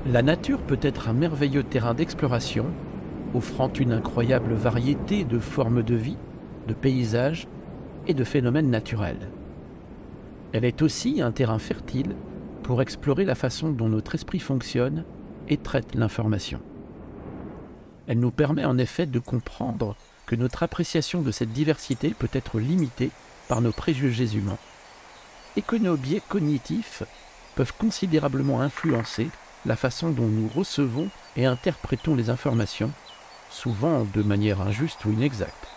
La nature peut être un merveilleux terrain d'exploration, offrant une incroyable variété de formes de vie, de paysages et de phénomènes naturels. Elle est aussi un terrain fertile pour explorer la façon dont notre esprit fonctionne et traite l'information. Elle nous permet en effet de comprendre que notre appréciation de cette diversité peut être limitée par nos préjugés humains et que nos biais cognitifs peuvent considérablement influencer la façon dont nous recevons et interprétons les informations, souvent de manière injuste ou inexacte.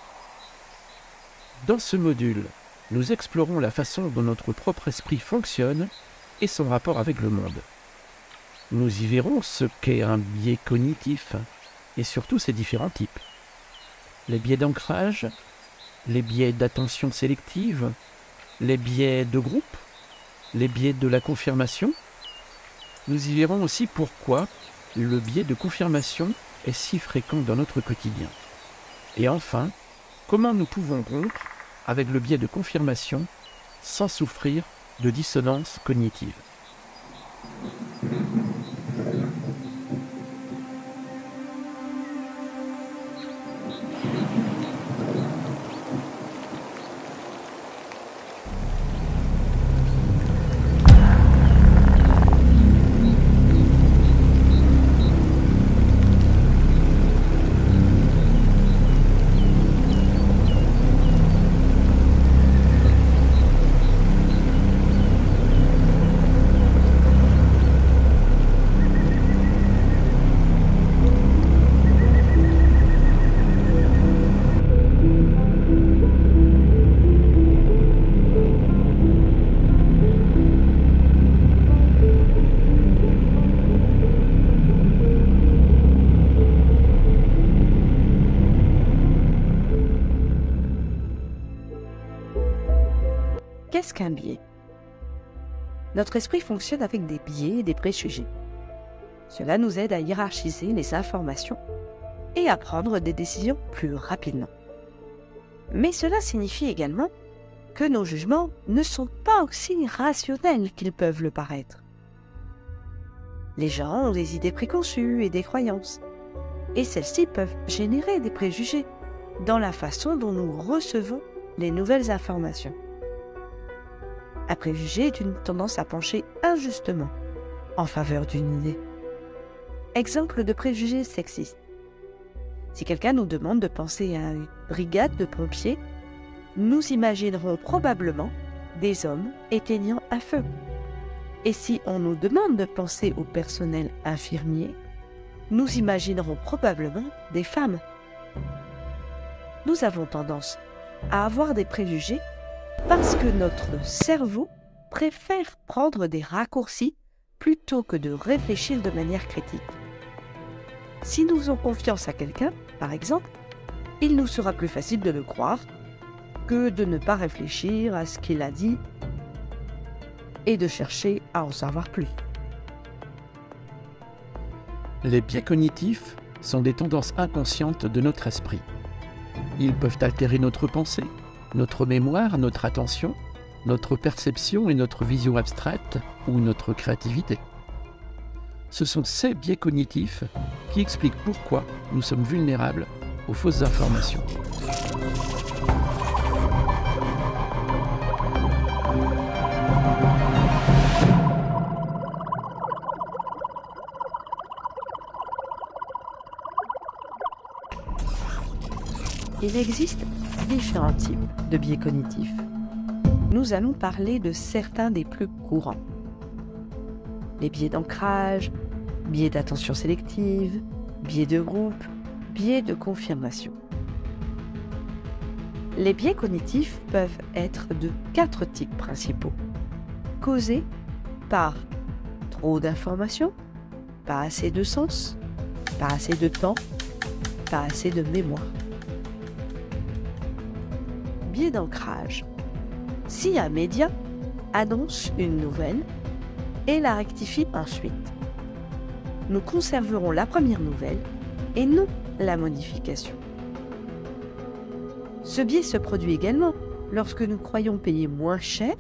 Dans ce module, nous explorons la façon dont notre propre esprit fonctionne et son rapport avec le monde. Nous y verrons ce qu'est un biais cognitif et surtout ses différents types. Les biais d'ancrage, les biais d'attention sélective, les biais de groupe, les biais de la confirmation. Nous y verrons aussi pourquoi le biais de confirmation est si fréquent dans notre quotidien. Et enfin, comment nous pouvons rompre avec le biais de confirmation sans souffrir de dissonance cognitive. Qu'est-ce qu'un biais? Notre esprit fonctionne avec des biais et des préjugés. Cela nous aide à hiérarchiser les informations et à prendre des décisions plus rapidement. Mais cela signifie également que nos jugements ne sont pas aussi rationnels qu'ils peuvent le paraître. Les gens ont des idées préconçues et des croyances, et celles-ci peuvent générer des préjugés dans la façon dont nous recevons les nouvelles informations. Un préjugé est une tendance à pencher injustement en faveur d'une idée. Exemple de préjugé sexiste. Si quelqu'un nous demande de penser à une brigade de pompiers, nous imaginerons probablement des hommes éteignant un feu. Et si on nous demande de penser au personnel infirmier, nous imaginerons probablement des femmes. Nous avons tendance à avoir des préjugés parce que notre cerveau préfère prendre des raccourcis plutôt que de réfléchir de manière critique. Si nous faisons confiance à quelqu'un, par exemple, il nous sera plus facile de le croire que de ne pas réfléchir à ce qu'il a dit et de chercher à en savoir plus. Les biais cognitifs sont des tendances inconscientes de notre esprit. Ils peuvent altérer notre pensée, notre mémoire, notre attention, notre perception et notre vision abstraite ou notre créativité. Ce sont ces biais cognitifs qui expliquent pourquoi nous sommes vulnérables aux fausses informations. Il existe différents types de biais cognitifs. Nous allons parler de certains des plus courants. Les biais d'ancrage, biais d'attention sélective, biais de groupe, biais de confirmation. Les biais cognitifs peuvent être de 4 types principaux, causés par trop d'informations, pas assez de sens, pas assez de temps, pas assez de mémoire. Biais d'ancrage. Si un média annonce une nouvelle et la rectifie ensuite, nous conserverons la première nouvelle et non la modification. Ce biais se produit également lorsque nous croyons payer moins cher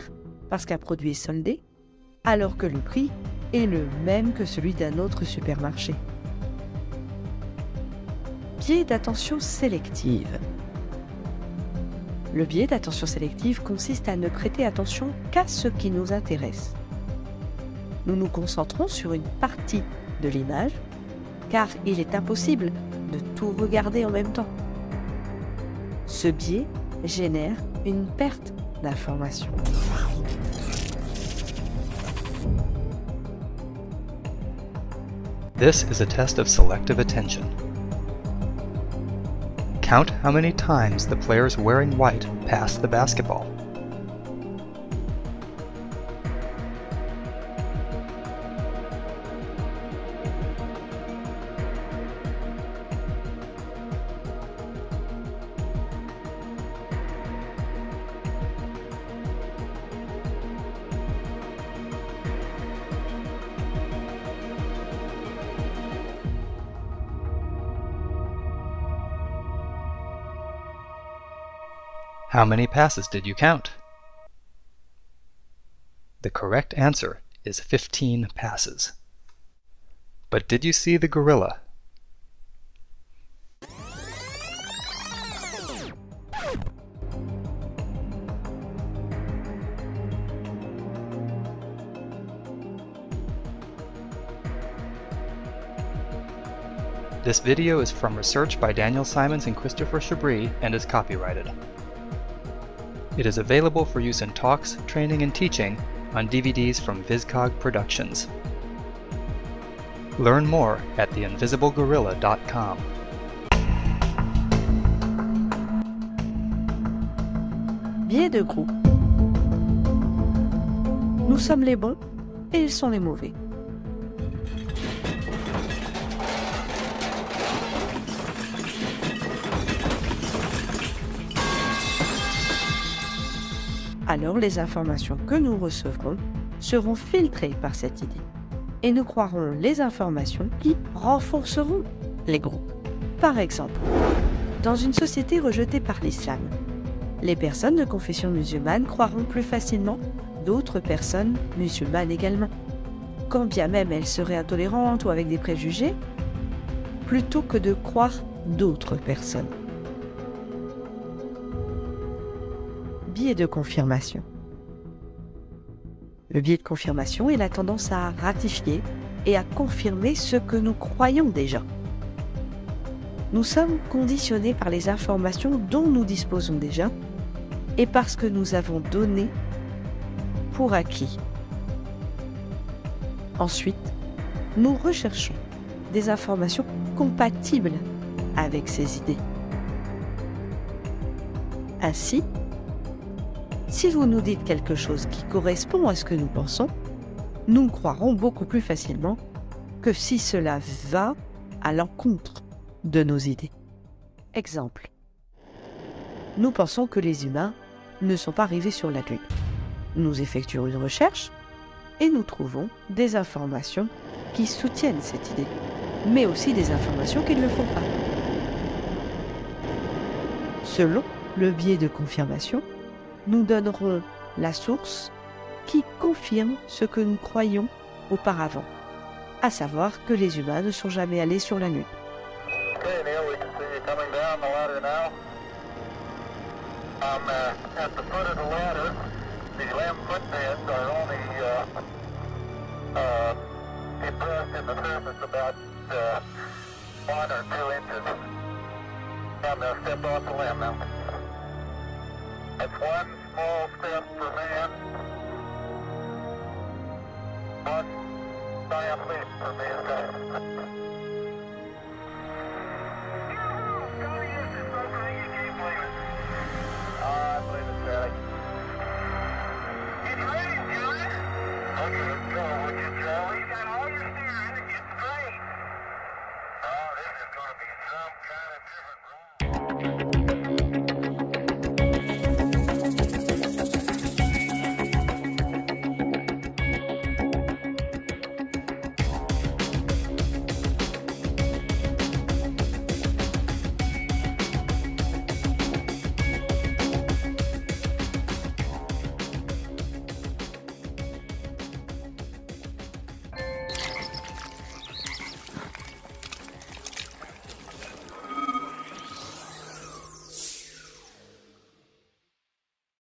parce qu'un produit est soldé, alors que le prix est le même que celui d'un autre supermarché. Biais d'attention sélective. Le biais d'attention sélective consiste à ne prêter attention qu'à ce qui nous intéresse. Nous nous concentrons sur une partie de l'image, car il est impossible de tout regarder en même temps. Ce biais génère une perte d'information. This is a test of selective attention. Count how many times the players wearing white pass the basketball. How many passes did you count? The correct answer is 15 passes. But did you see the gorilla? This video is from research by Daniel Simons and Christopher Chabris and is copyrighted. It is available for use in talks, training, and teaching on DVDs from VisCog Productions. Learn more at theinvisiblegorilla.com. Biais de groupe. Nous sommes les bons et ils sont les mauvais. Alors les informations que nous recevrons seront filtrées par cette idée. Et nous croirons les informations qui renforceront les groupes. Par exemple, dans une société rejetée par l'islam, les personnes de confession musulmane croiront plus facilement d'autres personnes musulmanes également, quand bien même elles seraient intolérantes ou avec des préjugés, plutôt que de croire d'autres personnes. Biais de confirmation. Le biais de confirmation est la tendance à ratifier et à confirmer ce que nous croyons déjà. Nous sommes conditionnés par les informations dont nous disposons déjà et parce que nous avons donné pour acquis. Ensuite, nous recherchons des informations compatibles avec ces idées. Ainsi, si vous nous dites quelque chose qui correspond à ce que nous pensons, nous croirons beaucoup plus facilement que si cela va à l'encontre de nos idées. Exemple. Nous pensons que les humains ne sont pas arrivés sur la Lune. Nous effectuons une recherche et nous trouvons des informations qui soutiennent cette idée, mais aussi des informations qui ne le font pas. Selon le biais de confirmation, nous donnerons la source qui confirme ce que nous croyions auparavant, à savoir que les humains ne sont jamais allés sur la Lune. Okay, Neil, we can see you coming down the ladder now. I'm at the foot of the ladder. The lamp footbeds are only depressed in the surface about 1 or 2 inches. I'm going to step off the limb now. That's one small step for man, one giant leap for mankind.